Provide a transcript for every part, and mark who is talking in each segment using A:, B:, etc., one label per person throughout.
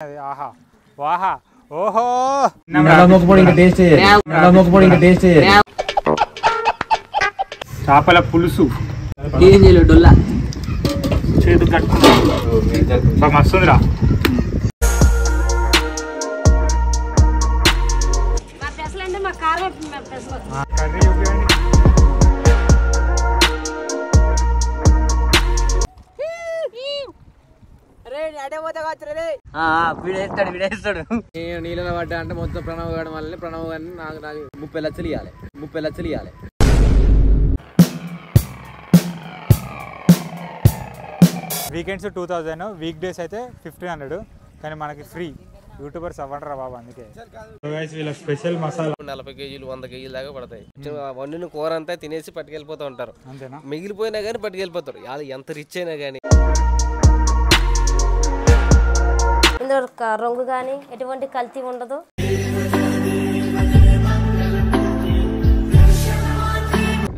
A: ఆహా వాహా ఓహో చేపల పులుసు చేతు కట్టుకున్నా మస్తుందిరా. కర్రీ
B: వీడేస్తాడు నేను నీళ్ళలో పడ్డా అంటే మొత్తం ప్రణవ్ కావడం వల్ల ప్రణవ్ గారిని నాకు 30 లక్షలు ఇవ్వాలి.
A: వీకెండ్స్ 2000, వీక్ డేస్ అయితే 1500, కానీ మనకి ఫ్రీ. యూట్యూబర్స్ అవ్వంటారా బాబు, అందుకే. వీళ్ళ స్పెషల్ మసాలా
B: 40 కేజీలు 100 కేజీల దాకా పడతాయి. వండిన కూర అంతా తినేసి పట్టుకెళ్ళిపోతూ ఉంటారు.
A: అంతేనా?
B: మిగిలిపోయినా కానీ పట్టుకెళ్ళిపోతారు. అది ఎంత రిచ్ అయినా కానీ.
C: ఇందులో రంగు కానీ ఎటువంటి కల్తీ ఉండదు.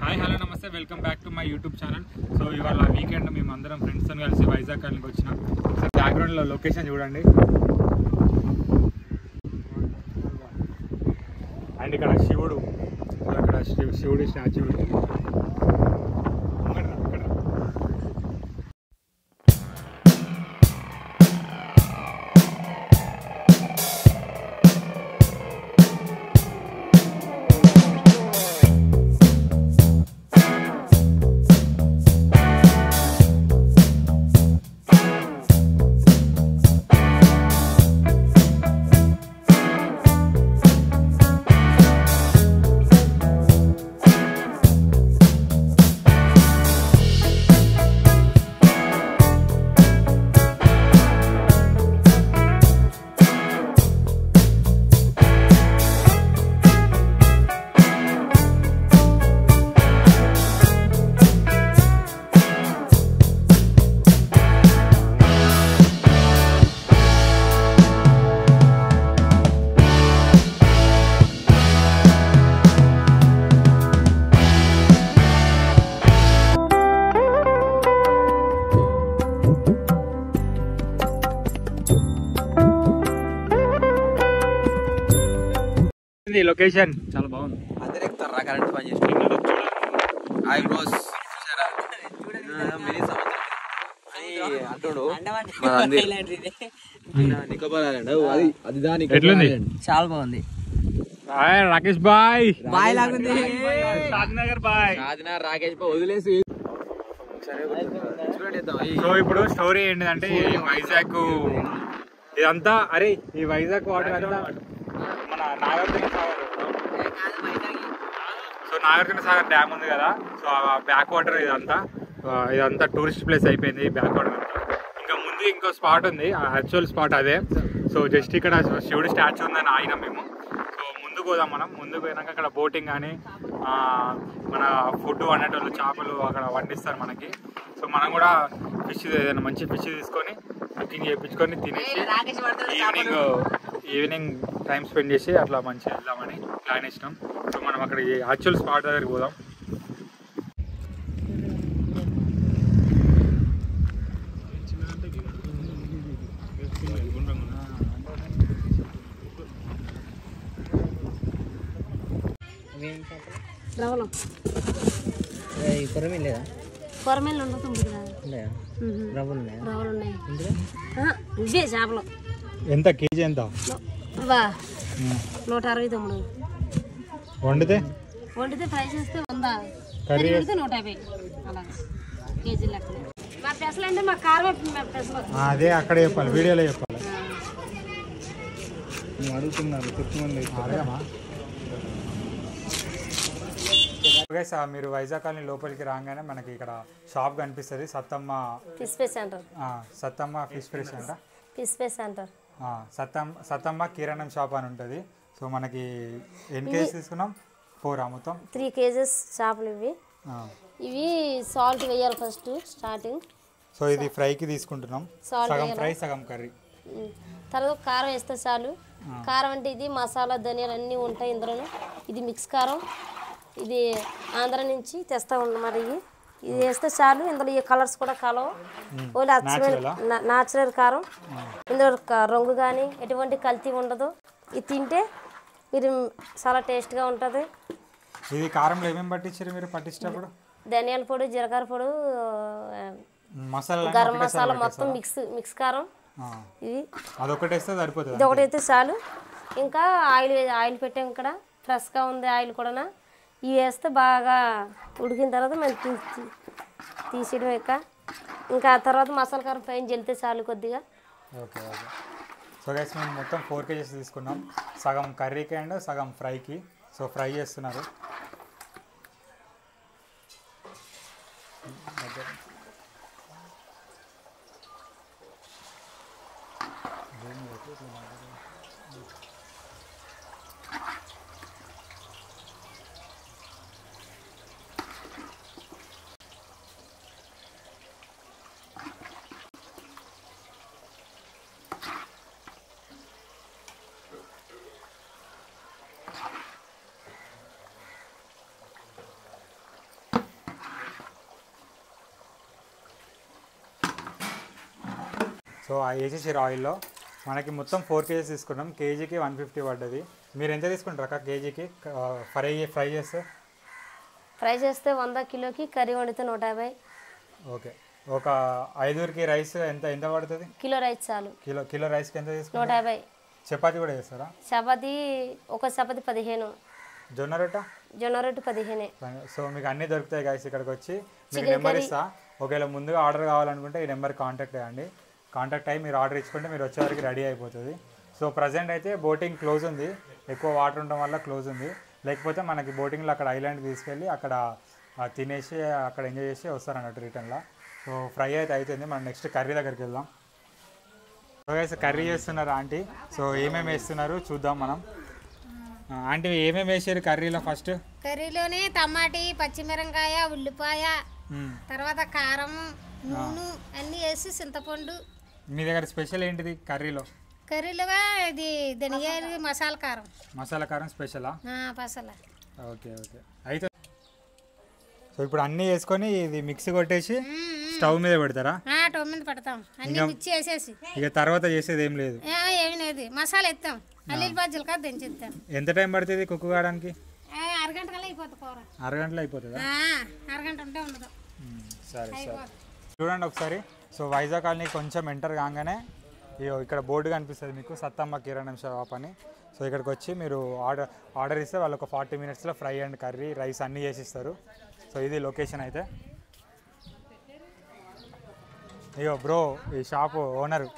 A: హాయ్ హలో నమస్తే, welcome back to my YouTube channel. So ఇవాళ వీకెండ్ మేము అందరం ఫ్రెండ్స్తో కలిసి వైజాగ్ కాలనీకి వచ్చినాం. ఒకసారి బ్యాక్గ్రౌండ్లో లొకేషన్ చూడండి. అండ్ ఇక్కడ శివుడు, అక్కడ శివుడి స్టాచ్యూ ఉంది. లొకేషన్ చాలా బాగుంది.
B: అందరు ఎక్కుతారా కరెంట్ పని చేసి చాలా బాగుంది.
A: రాకేష్ బాయ్
B: బాయ్ లాగుంది.
A: రాకేష్ బాయ్ వదిలేసి. సో ఇప్పుడు స్టోరీ ఏంటిదంటే, ఈ వైజాగ్ ఇదంతా, అరే ఈ వైజాగ్ వాటర్ అంతా మన నాగార్జున సాగర్. సో నాగార్జున సాగర్ డ్యామ్ ఉంది కదా, సో ఆ బ్యాక్ వాటర్ ఇదంతా టూరిస్ట్ ప్లేస్ అయిపోయింది. ఈ బ్యాక్ వాటర్ అంతా ఇంకా ముందు ఇంకో స్పాట్ ఉంది, యాక్చువల్ స్పాట్ అదే. సో జస్ట్ ఇక్కడ శివుడి స్టాచ్యూ ఉందని ఆగినాం మేము. సో ముందుకు పోదాం మనం. ముందుకు పోయినాక అక్కడ బోటింగ్ కానీ మన ఫుడ్ వండేటోళ్ళు చేపలు అక్కడ వండిస్తారు మనకి. సో మనం కూడా ఫిష్, ఏదైనా మంచి ఫిష్ తీసుకొని కుకింగ్ చేయించుకొని తినేసి ఈవినింగ్ టైం స్పెండ్ చేసి అట్లా మంచిగా వెళ్దామని ప్లాన్ చేసినాం. సో మనం అక్కడ యాక్చువల్ స్పాట్ దగ్గరికి పోదాం.
C: కొరమేలు ఉండదు. ఇవే చేపలు.
A: ఎంత కేజీ? ఎంత?
C: 169.
A: వండితే
C: ఫ్రై చేస్తే 100,
A: కర్రీ
C: చేస్తే 150 అలా కేజీ లెక్క. మా పెసలు అంటే మా కారం పెసలు
A: అదే అక్కడ చెప్పాలి, వీడియోలో చెప్పాలి. అడుగుతున్నారు అడగమా? ఓకే సార్, మీరు వైజాగ్ కాలనీ లోపలికి రాగానే మనకి ఇక్కడ షాప్ కనిపిస్తుంది. Sattamma
C: fish fry centre.
A: Sattamma fish fry centre. Sattamma కిరాణం షాప్ అని ఉంటుంది. సో మనకి ఎన్ని కేజీస్ తీసుకున్నాం? 4 మొత్తం
C: 3 కేజెస్ చేపలు. ఇవి సాల్ట్ వేయాలి ఫస్ట్ స్టార్టింగ్.
A: సో ఇది ఫ్రైకి తీసుకుంటున్నాం, సగం ఫ్రై సగం కర్రీ.
C: తర్వాత కారం వేస్తే చాలు. కారం అంటే ఇది మసాలా ధనియాలు అన్నీ ఉంటాయి ఇందులో. ఇది మిక్స్ కారం, ఇది ఆంధ్ర నుంచి తెస్తా ఉన్నమాట. ఇవి ఇది వేస్తే చాలు. ఇందులో ఈ కలర్స్ కూడా కలవు. ఓన్లీ అచ్చమైన న్యాచురల్ కారం. ఇందులో రంగు కానీ ఎటువంటి కల్తీ ఉండదు. ఇది తింటే మీరు చాలా టేస్ట్గా ఉంటుంది.
A: ఇది కారంలో ఏమేమి పట్టించారు మీరు పట్టించేటప్పుడు?
C: ధనియాల పొడి, జీలకర్ర పొడి,
A: మసాలా,
C: గరం మసాలా మొత్తం మిక్స్ కారం. ఇది
A: అదొకటి వేస్తే సరిపోతుంది.
C: ఇది ఒకటి అయితే చాలు. ఇంకా ఆయిల్ పెట్టాం ఇక్కడ, ఫ్రెష్గా ఉంది ఆయిల్ కూడా. ఇవి వేస్తే బాగా ఉడికిన తర్వాత మనం తీసేయడం. ఇంకా ఆ తర్వాత మసాలా కారం పైన జల్లితే చాలు కొద్దిగా.
A: Okay okay. సో గైస్ మేము మొత్తం 4 kgs తీసుకున్నాం. సగం కర్రీకి అండ్ సగం ఫ్రైకి. సో ఫ్రై చేస్తున్నారు. సో వేసేసారు ఆయిల్లో. మనకి మొత్తం 4 kgs తీసుకున్నాం. కేజీకి 150 పడ్డది. మీరు ఎంత తీసుకుంటారు అక్క కేజీకి ఫ్రై చేస్తే?
C: ఫ్రై చేస్తే 100 కిలోకి, కర్రీ వండితే 150.
A: ఓకే. ఒక 5కి రైస్ ఎంత పడుతుంది?
C: కిలో రైస్ చాలు.
A: కిలో రైస్కి ఎంత తీసుకుంటారు?
C: 150.
A: చపాతీ కూడా చేస్తారా?
C: చపాతీ ఒక చపాతీ 15.
A: జొన్న రొట్టె?
C: జొన్న రొట్టె 15.
A: సో మీకు అన్నీ దొరుకుతాయి గైస్. ఇక్కడికి వచ్చి మీకు నెంబర్ ఇస్తా. ఒకవేళ ముందుగా ఆర్డర్ కావాలనుకుంటే ఈ నెంబర్ కాంటాక్ట్ అయ్యండి. కాంటాక్ట్ అయ్యి మీరు ఆర్డర్ ఇచ్చుకుంటే మీరు వచ్చేవరకు రెడీ అయిపోతుంది. సో ప్రజెంట్ అయితే బోటింగ్ క్లోజ్ ఉంది. ఎక్కువ వాటర్ ఉండడం వల్ల క్లోజ్ ఉంది. లేకపోతే మనకి బోటింగ్లో అక్కడ ఐలాండ్ తీసుకెళ్ళి అక్కడ తినేసి అక్కడ ఎంజాయ్ చేసి వస్తారన్నట్టు రిటర్న్లో. సో ఫ్రై అయితే అవుతుంది. మనం నెక్స్ట్ కర్రీ దగ్గరికి వెళ్దాం. సో గైస్ కర్రీ చేస్తున్నారు ఆంటీ. సో ఏమేమి వేస్తున్నారు చూద్దాం మనం. ఆంటీ ఏమేమి వేసారు కర్రీలో? ఫస్ట్
D: కర్రీలోనే టమాటీ, పచ్చిమిరపకాయ, ఉల్లిపాయ, తర్వాత కారం, నూనె అన్నీ వేసి చింతపండు.
A: మీ దగ్గర స్పెషల్ ఏంటిది కర్రీలో?
D: కర్రీలుగా ఇది ధనియాలు, మసాలా కారం.
A: మసాలా కారం స్పెషలా?
D: మసాలా.
A: Okay okay. అయితే సో ఇప్పుడు అన్నీ వేసుకొని ఇది మిక్సీ కొట్టేసి స్టవ్ మీద పెడతారా?
D: స్టవ్ మీద పెడతాం. అన్ని మిక్సీ వేసేసి
A: ఇక తర్వాత చేసేది ఏం లేదు?
D: ఏమి లేదు. మసాలా ఎత్తాం, అల్లిపాయ జీలకర్ర దంచేస్తాం.
A: ఎంత టైం పడుతుంది కుక్ కావడానికి?
D: అరగంట కల్లా అయిపోతుంది కూర.
A: అరగంటలో అయిపోతుందా?
D: అరగంట ఉంటే ఉండదు.
A: సరే సరే. చూడండి ఒకసారి. సో వైజాగ్ కాలనీ కొంచెం ఎంటర్ కాగానే ఇక్కడ బోర్డు కనిపిస్తుంది మీకు, సత్తమ్మ కిరాణం షాప్ అని. సో ఇక్కడికి వచ్చి మీరు ఆర్డర్ ఇస్తే వాళ్ళు ఒక 40 minutesలో ఫ్రై అండ్ కర్రీ, రైస్ అన్నీ చేసిస్తారు. సో ఇది లొకేషన్ అయితే. అయ్యో బ్రో, ఈ షాపు ఓనరు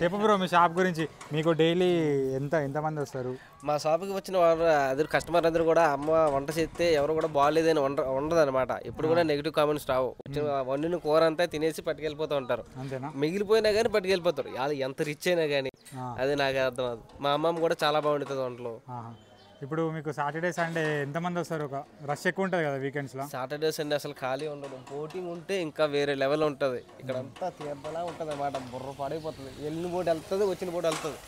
A: చెప్పు బ్రో మీ షాప్ గురించి. మీకు డైలీ ఎంతమంది వస్తారు?
B: మా షాప్కి వచ్చిన వారు అందరు కస్టమర్ అందరూ కూడా అమ్మ వంట చేస్తే ఎవరు కూడా బాగాలేదని ఉండదన్నమాట. ఇప్పుడు కూడా నెగిటివ్ కామెంట్స్ రావు. వండిన కూర అంతా తినేసి పట్టుకెళ్ళిపోతూ ఉంటారు.
A: అంతేనా?
B: మిగిలిపోయినా కానీ పట్టుకెళ్ళిపోతారు. వాళ్ళు ఎంత రిచ్ అయినా కానీ. అది నాకు అర్థం అవుతుంది. మా అమ్మమ్మ కూడా చాలా బాగుంటుంది వంటలు.
A: ఇప్పుడు మీకు సాటర్డే సండే ఎంతమంది వస్తారు? ఒక రష్ ఎక్కువ ఉంటుంది కదా వీకెండ్స్లో?
B: సాటర్డే సండే అసలు ఖాళీ ఉండదు. బోటింగ్ ఉంటే ఇంకా వేరే లెవెల్ ఉంటుంది. ఇక్కడ అంతా తీర్థలా ఉంటుంది అన్నమాట. బుర్ర పాడైపోతుంది. వెళ్ళిన బోట్ వెళ్తుంది, వచ్చిన బోట్ వెళ్తుంది.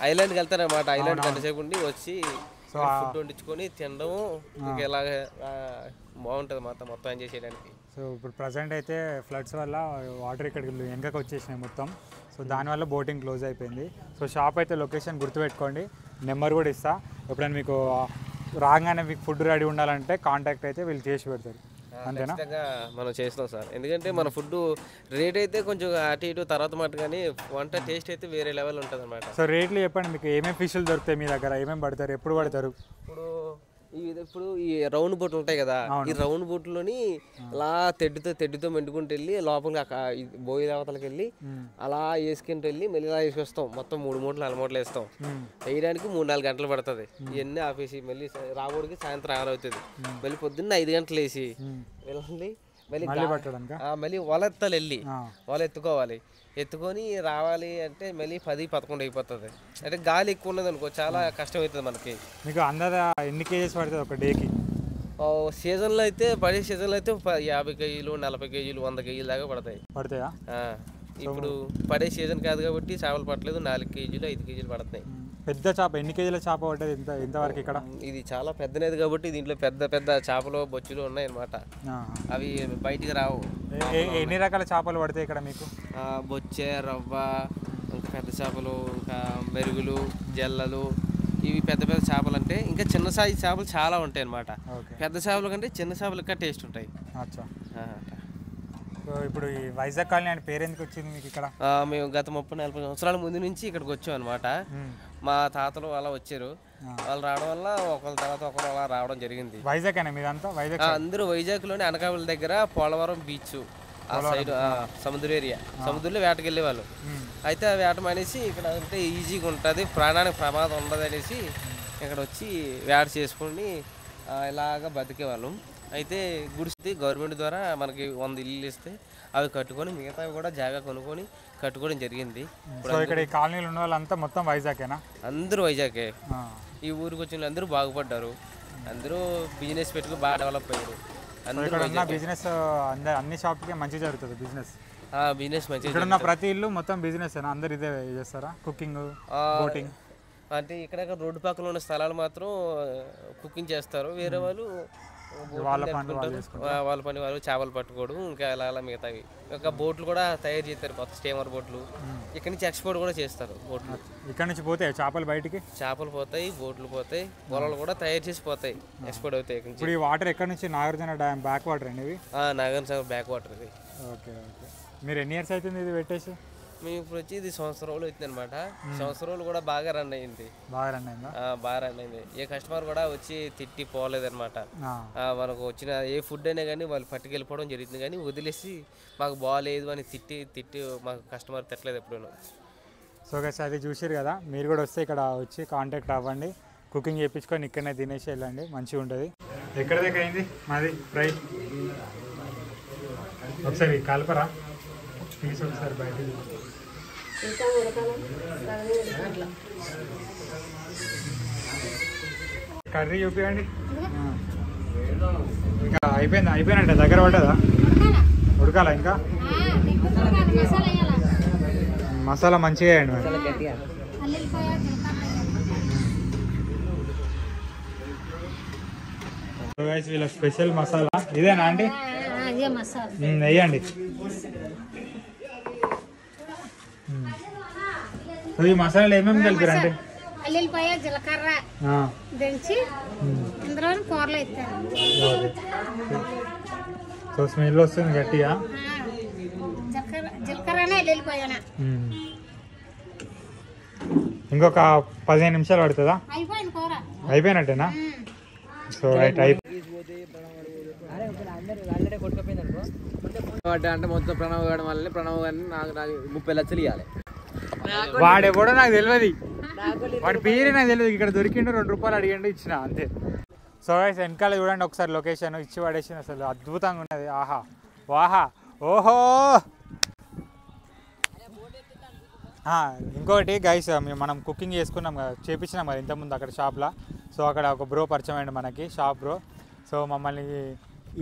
B: ఐలాండ్కి వెళ్తారనమాట. ఐలాండ్ గంటసేపు ఉండి వచ్చి ఫుడ్ వండించుకొని తినడం ఇంకా ఇలాగ బాగుంటుంది మొత్తం ఎంజాయ్ చేయడానికి.
A: సో ఇప్పుడు ప్రజెంట్ అయితే ఫ్లడ్స్ వల్ల వాటర్ ఇక్కడికి వెనకకి వచ్చేసినాయి మొత్తం. సో దానివల్ల బోటింగ్ క్లోజ్ అయిపోయింది. సో షాప్ అయితే లొకేషన్ గుర్తుపెట్టుకోండి, నెంబర్ కూడా ఇస్తా. ఎప్పుడైనా మీకు రాగానే మీకు ఫుడ్ రెడీ ఉండాలంటే కాంటాక్ట్ అయితే వీళ్ళు చేసి పెడతారు. అంతేనా?
B: మనం చేస్తాం సార్. ఎందుకంటే మన ఫుడ్ రేట్ అయితే కొంచెం అటు ఇటు తర్వాత మాట, కానీ వంట టేస్ట్ అయితే వేరే లెవెల్ ఉంటుంది అనమాట.
A: సో రేట్లు చెప్పండి, మీకు ఏమేమి ఫిష్లు దొరుకుతాయి మీ దగ్గర? ఏమేమి పడతారు? ఎప్పుడు పడతారు?
B: ఇప్పుడు ఈ రౌండ్ బోట్ ఉంటాయి కదా, ఈ రౌండ్ బోట్లోని అలా తెడ్డుతో మెండుకుంటూ వెళ్ళి లోపలికి బోయి దేవతలకు వెళ్ళి అలా వేసుకుంటూ వెళ్ళి మళ్ళీ ఇలా వేసుకొస్తాం. మొత్తం 3 మూటలు 4 మూటలు వేస్తాం. వేయడానికి 3-4 గంటలు పడుతుంది. ఇవన్నీ ఆపేసి మళ్ళీ రాబోడికి సాయంత్రం 6 అవుతుంది. మళ్ళీ పొద్దున్న 5 గంటలు వేసి వెళ్ళండి. మళ్ళీ వల ఎత్తాలి, వెళ్ళి వల ఎత్తుకొని రావాలి అంటే మళ్ళీ 10-11 అయిపోతుంది. అంటే గాలి ఎక్కువ ఉన్నది అనుకో, చాలా కష్టం అవుతుంది మనకి.
A: మీకు అందాజ ఎన్ని కేజీస్ పడుతుంది ఒక డేకి?
B: సీజన్లో అయితే పడే సీజన్లో అయితే 50 కేజీలు, 40 కేజీలు, 100 కేజీలు దాకా
A: పడతాయా?
B: ఇప్పుడు పడే సీజన్ కాదు కాబట్టి చేపలు పట్టలేదు. 4 కేజీలు 5 కేజీలు పడుతున్నాయి.
A: పెద్ద చేప ఎన్ని కేజీల చేప పడ్డది ఇంతవరకు ఇక్కడ?
B: ఇది చాలా పెద్దనేది కాబట్టి దీంట్లో పెద్ద పెద్ద చేపలు బొచ్చులు ఉన్నాయన్నమాట. అవి బయటికి రావు.
A: ఎన్ని రకాల చేపలు పడతాయి ఇక్కడ మీకు?
B: బొచ్చే, రవ్వ, ఇంకా పెద్ద చేపలు, ఇంకా మెరుగులు, జల్లలు, ఇవి పెద్ద పెద్ద చేపలు. అంటే ఇంకా చిన్న సైజు చేపలు చాలా ఉంటాయి అన్నమాట. పెద్ద చేపల కంటే చిన్న చేపలు ఇంకా టేస్ట్ ఉంటాయి.
A: ఇప్పుడు ఈ వైజాగ్ కాలనీ అని పేరు ఎందుకు వచ్చింది మీకు ఇక్కడ?
B: మేము గత 30-40 సంవత్సరాల ముందు నుంచి ఇక్కడికి వచ్చాం అనమాట. మా తాతలు అలా వచ్చారు. వాళ్ళు రావడం వల్ల ఒకళ్ళ తర్వాత ఒకరు అలా రావడం జరిగింది.
A: వైజాగ్ అయినా మీదంతా? వైజాగ్
B: అందరూ వైజాగ్లోని అనకాపల్లి దగ్గర పోలవరం బీచ్ ఆ సైడ్ సముద్ర ఏరియా, సముద్రంలో వేటకి వెళ్ళే వాళ్ళు. అయితే ఆ వేట మానేసి ఇక్కడ అంటే ఈజీగా ఉంటుంది, ప్రాణానికి ప్రమాదం ఉండదు అనేసి ఇక్కడ వచ్చి వేట చేసుకొని ఇలాగ బతికేవాళ్ళం. అయితే గుడిసి గవర్నమెంట్ ద్వారా మనకి 100 ఇల్లు ఇస్తే అవి కట్టుకొని మిగతావి కూడా జాగా కొనుక్కొని కట్టుకోవడం జరిగింది.
A: ఇక్కడ ఈ కాలనీలో ఉన్న వాళ్ళంతా మొత్తం వైజాగేనా?
B: అందరూ వైజాగే. ఈ ఊరికి వచ్చిన అందరూ బాగుపడ్డారు, అందరూ బిజినెస్ పెట్టుకుని బాగా డెవలప్ అయ్యారు.
A: బిజినెస్ అన్ని షాప్కి మంచి జరుగుతుంది బిజినెస్.
B: బిజినెస్ మంచి.
A: ఇక్కడ ఉన్న ప్రతి ఇల్లు మొత్తం బిజినెస్ అందరు ఇదే చేస్తారా? Cooking, boating?
B: అంటే ఇక్కడ రోడ్డు పక్కన ఉన్న స్థలాలు మాత్రం కుకింగ్ చేస్తారు. వేరే వాళ్ళు వాళ్ళ పని వాళ్ళు చేపలు పట్టుకోవడం, ఇంకా అలా మిగతావి. ఇంకా బోట్లు కూడా తయారు చేస్తారు, కొత్త స్టీమర్ బోట్లు. ఇక్కడ నుంచి ఎక్స్పోర్ట్ కూడా చేస్తారు బోట్లు.
A: ఇక్కడ నుంచి పోతాయి చేపలు బయటికి?
B: చేపలు పోతాయి, బోట్లు పోతాయి, వలలు కూడా తయారు చేసి పోతాయి, ఎక్స్పోర్ట్ అవుతాయి.
A: ఇప్పుడు ఈ వాటర్ ఎక్కడ నుంచి? నాగార్జున డ్యామ్ బ్యాక్ వాటర్ అండి ఇవి?
B: నాగార్జున సాగర్ బ్యాక్ వాటర్ ఇది.
A: Okay okay. మీరు ఎన్ని ఇయర్స్ అవుతుంది ఇది పెట్టేసి?
B: మేము ఇప్పుడు వచ్చి ఇది 1 సంవత్సరం అవుతుంది అనమాట. 1 సంవత్సరం కూడా బాగా రన్ అయింది. బాగా రన్ అయింది. ఏ కస్టమర్ కూడా వచ్చి తిట్టి పోలేదన్నమాట. మనకు వచ్చిన ఏ ఫుడ్ అయినా కానీ వాళ్ళు పట్టుకెళ్ళిపోవడం జరుగుతుంది, కానీ వదిలేసి మాకు బాగాలేదు అని తిట్టి మాకు కస్టమర్ తిట్టలేదు ఎప్పుడూ.
A: సో గైస్ అది చూసారు కదా, మీరు కూడా వస్తే ఇక్కడ వచ్చి కాంటాక్ట్ అవ్వండి, కుకింగ్ చేయించుకొని ఇక్కడనే తినేసి వెళ్ళండి, మంచిగా ఉంటుంది. ఎక్కడ దగ్గర అయింది మాది ఫ్రై? ఒకసారి కలపరా ప్లీజ్, ఒకసారి బయట కర్రీ చూపించండి. ఇంకా అయిపోయినట్టే, దగ్గర పడ్డదా? ఉడకాలా ఇంకా? మసాలా మంచిగా వేయండి మరి. వీళ్ళ స్పెషల్ మసాలా ఇదేనా అండి? వేయండి. ఈ మసాలాలు ఏమేమి కలిపారంటే?
D: అల్లిపాయ, జీలకర్ర దంచి ఇందులో కూరలో ఎత్తాను.
A: సో స్మెల్ వస్తుంది గట్టిగా.
D: జీలకర్రనే అల్లిపాయనా.
A: ఇంకొక 15 నిమిషాలు పడుతుందా?
D: అయిపోయింది కూర.
A: అయిపోయినట్టేనా? సో రైట్
B: అంటే మొత్తం ప్రణవ్ గారి వల్ల ప్రణవ్ గారిని నాకు 30 లక్షలు ఇవ్వాలి.
A: వాడెవడో నాకు తెలియదు, వాడి పేరే నాకు తెలియదు. ఇక్కడ దొరికిండు, 2 రూపాయలు అడిగండి, ఇచ్చిన అంతే. సో గైస్ వెనకాల చూడండి ఒకసారి లొకేషన్ ఇచ్చి పడేసి, అసలు అద్భుతంగా ఉన్నది. ఆహా వాహా ఓహో. ఇంకొకటి గైస్, మనం కుకింగ్ చేసుకున్నాం కదా, చేపించినాం కదా ఇంతకుముందు అక్కడ షాప్లో. సో అక్కడ ఒక బ్రో పరిచయం అయ్యండి మనకి, షాప్ బ్రో. సో మమ్మల్ని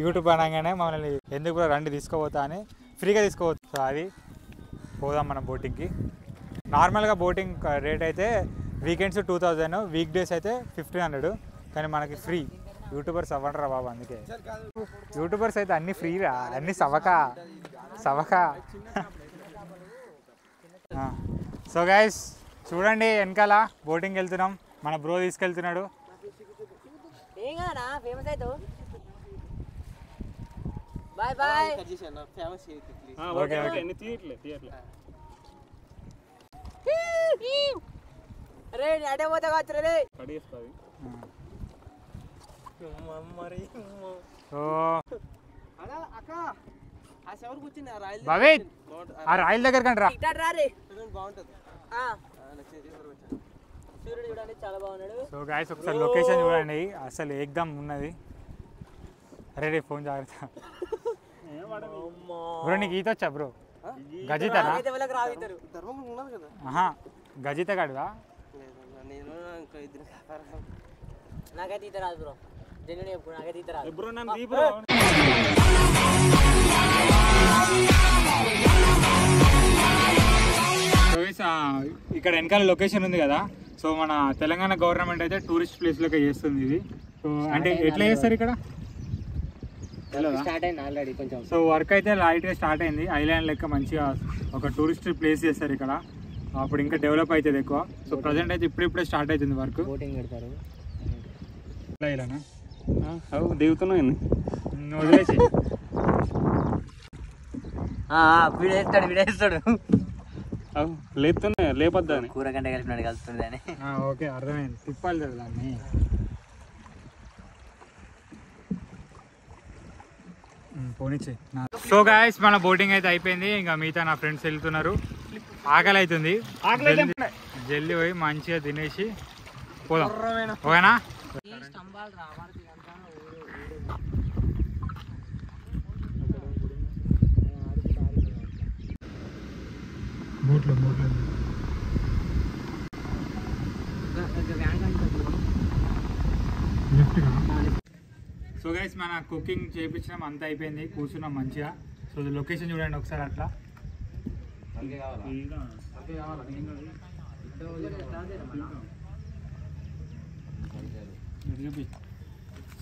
A: యూట్యూబ్ అనగానే మమ్మల్ని ఎందుకు బ్రో రండి తీసుకోపోతా అని ఫ్రీగా తీసుకోవచ్చు. సో అది పోదాం మనం బోటింగ్కి. నార్మల్గా బోటింగ్ రేట్ అయితే వీకెండ్స్ 2000, వీక్ డేస్ అయితే 1500, కానీ మనకి ఫ్రీ. యూట్యూబర్స్ అవ్వండిరా బాబు, అందుకే యూట్యూబర్స్ అయితే అన్నీ ఫ్రీరా, అన్నీ సవకా. సో గైస్ చూడండి వెనకాల బోటింగ్ వెళ్తున్నాం, మన బ్రో తీసుకెళ్తున్నాడు. ఆ రాయిల దగ్గర కంటరా. సో గైస్ ఒకసారి లొకేషన్ చూడండి, అసలు ఏకదమ్ ఉన్నది. అరే రే ఫోన్ జాగ్రత్త బ్రో. నీకు ఈత వచ్చా బ్రో? గజితనా? గజిత కాడువా?
B: నాకైతే ఈత రాదు బ్రో, నాకైతే ఈత రాదు బ్రో.
A: ఇక్కడ వెనకాల లొకేషన్ ఉంది కదా, సో మన తెలంగాణ గవర్నమెంట్ అయితే టూరిస్ట్ ప్లేస్లోకి చేస్తుంది ఇది. సో అంటే ఎట్లా చేస్తారు ఇక్కడ?
B: స్టార్ట్ అయింది ఆల్రెడీ కొంచెం.
A: సో వర్క్ అయితే లైట్గా స్టార్ట్ అయింది. ఐలాండ్ లెక్క మంచిగా ఒక టూరిస్ట్ ప్లేస్ చేస్తారు ఇక్కడ. అప్పుడు ఇంకా డెవలప్ అవుతుంది ఎక్కువ. సో ప్రజెంట్ అయితే ఇప్పుడిప్పుడే స్టార్ట్ అవుతుంది వర్క్.
B: బోటింగ్ పెడతారు.
A: ఇలానా
E: దిగుతున్నాయి
A: వదిలేసి
B: వీడేస్తాడు
E: లేపుతున్నాయి, లేపొద్దని.
B: కూర గంట కలిపినాడు కలుస్తుంది అని.
A: ఓకే అర్థమైంది. తిప్పాలి కదా దాన్ని. పోనిచ్చే. సో గాయస్ మన బోటింగ్ అయితే అయిపోయింది. ఇంకా మిగతా నా ఫ్రెండ్స్ వెళ్తున్నారు. ఆకలి అవుతుంది. జల్లి పోయి మంచిగా తినేసి పోదాం. ఓకేనా? సో గైస్ మన కుకింగ్ చేయించడం అంతా అయిపోయింది. కూర్చున్నాం మంచిగా. సో లొకేషన్ చూడండి ఒకసారి అట్లా.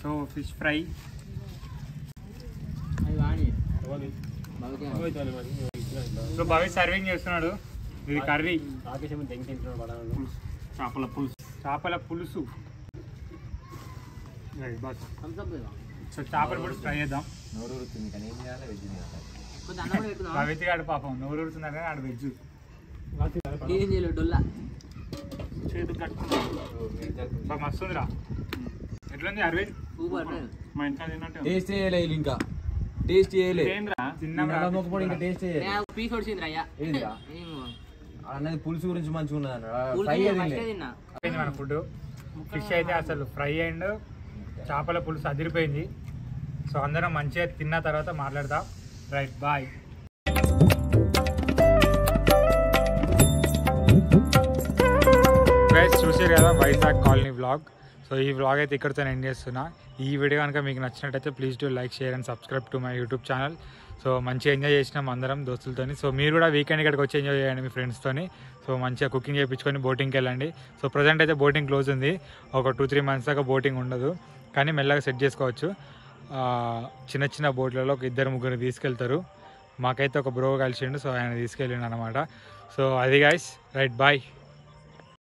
A: సో ఫిష్ ఫ్రై, సో భవి సర్వింగ్ చేస్తున్నాడు. ఇది కర్రీ, చేపల పులుసు. బస్ సో చేపల పులుసు ట్రై చేద్దాం. భవితి గాడు పాపం నోరు ఊరుతున్నారు కానీ ఆడు వెజ్. చేతులు కట్టుకున్నాడు. మస్తుందిరా. ఎట్లుంది అరవింద్? మా ఇంట్లో తిన్నట్టు
F: టేస్ట్ చేయలేదు ఇంకా. టేస్ట్ చేయలేదు. అన్నది పులుసు గురించి మంచిగా ఉన్నది.
A: మన ఫుడ్ ఫిష్ అయితే అసలు ఫ్రై అండ్ చేపల పులుసు అదిరిపోయింది. సో అందరం మంచిగా తిన్న తర్వాత మాట్లాడదాం. Right, bye. గైస్ చూసారు కదా వైజాగ్ కాలనీ వ్లాగ్. సో ఈ వ్లాగ్ అయితే ఇక్కడితో ఎండ్ చేస్తున్నా. ఈ వీడియో కనుక మీకు నచ్చినట్టయితే please do like, share and subscribe to my YouTube channel. So మంచిగా ఎంజాయ్ చేసినాం అందరం దోస్తులతోని. సో మీరు కూడా వీకెండ్ ఇక్కడికి వచ్చి ఎంజాయ్ చేయండి మీ ఫ్రెండ్స్తోని. సో మంచిగా కుకింగ్ చేయించుకొని బోటింగ్కి వెళ్ళండి. సో ప్రజెంట్ అయితే బోటింగ్ క్లోజ్ ఉంది. ఒక 2-3 months దాకా బోటింగ్ ఉండదు, కానీ మెల్లగా సెట్ చేసుకోవచ్చు. చిన్న చిన్న బోట్లలో ఒక 2-3 తీసుకెళ్తారు. మాకైతే ఒక బ్రో కలిసిండు, సో ఆయన తీసుకెళ్ళిండు అనమాట. సో అది గైస్, రైట్, బాయ్.